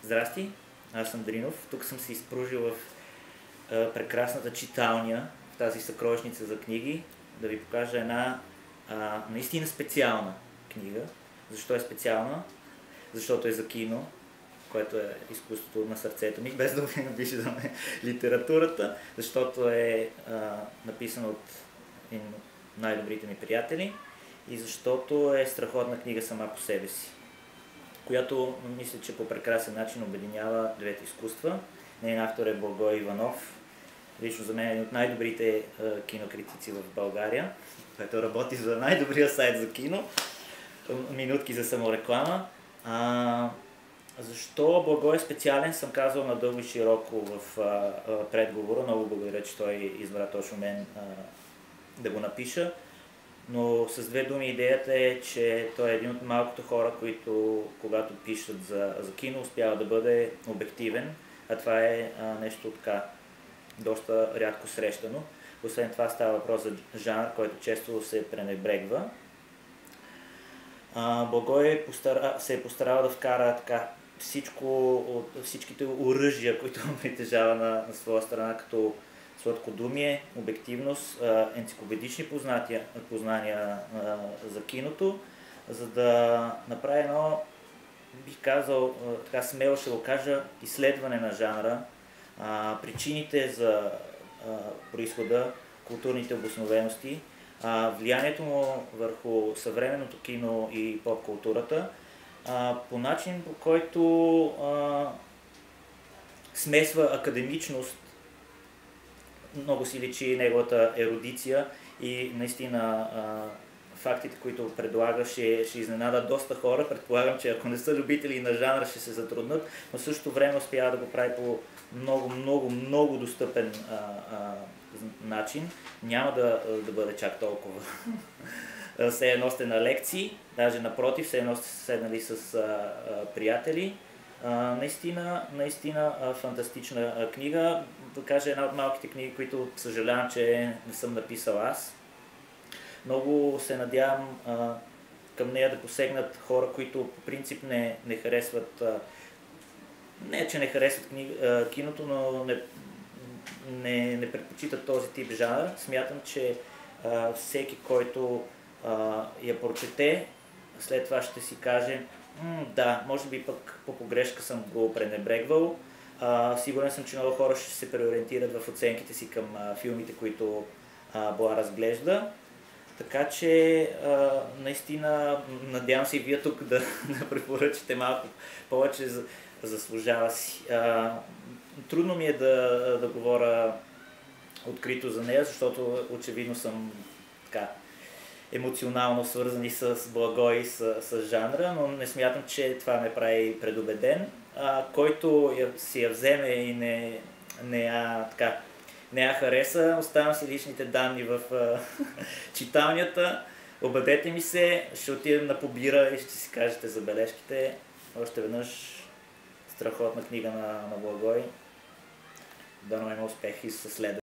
Здрасти, аз съм Дринов. Тук съм се изпружил в прекрасната читалня, в тази съкровищница за книги, да ви покажа една наистина специална книга. Защо е специална? Защото е за кино, което е изкуството на сърцето ми, без да виждаме литературата, защото е написано от един от най-добрите ми приятели и защото е страхотна книга сама по себе си, която мисля, че по прекрасен начин обединява двете изкуства. Нейн автор е Благой Иванов, лично за мен е един от най-добрите кинокритици в България, който работи за най-добрия сайт за кино, минутки за самореклама. Защо Благой е специален, съм казал надълго и широко в предговора. Много благодаря, че той избра точно мен да го напиша. Но с две думи идеята е, че той е един от малкото хора, които когато пишат за кино, успява да бъде обективен, а това е нещо така доста рядко срещано. Освен това става въпрос за жанр, който често се пренебрегва. Благой се е постарал да вкара така всичките оръжия, които притежава на своя страна, като сладкодумие, обективност, енциклопедични познания за киното, за да направи едно, бих казал, така смело ще го кажа, изследване на жанра, причините за произхода, културните обосновености, влиянието му върху съвременното кино и поп-културата, по начин, по който смесва академичност, много си личи неговата ерудиция и наистина фактите, които предлага, ще изненадат доста хора. Предполагам, че ако не са любители на жанра, ще се затруднат, но в същото време успява да го прави по много достъпен начин. Няма да бъде чак толкова все едно сте на лекции, даже напротив, все едно сте седнали с приятели. Наистина фантастична книга. Да кажа, една от малките книги, които съжалявам, че не съм написал аз. Много се надявам към нея да посегнат хора, които по принцип не харесват, не че не харесват киното, но не предпочитат този тип жанр. Смятам, че всеки, който я прочете, след това ще си каже: да, може би пък по погрешка съм го пренебрегвал. Сигурен съм, че много хора ще се преориентират в оценките си към филмите, които Бла разглежда. Така че наистина надявам се и вие тук да препоръчате малко повече, заслужава си. Трудно ми е да говоря открито за нея, защото очевидно съм така емоционално свързани с Благой и с жанра, но не смятам, че това ме прави предубеден. Който си я вземе и не я хареса, оставям си личните данни в читалнята. Обадете ми се, ще отидем на побира и ще си кажете забележките. Още веднъж страхотна книга на Благой. Дано има успех и със следващия.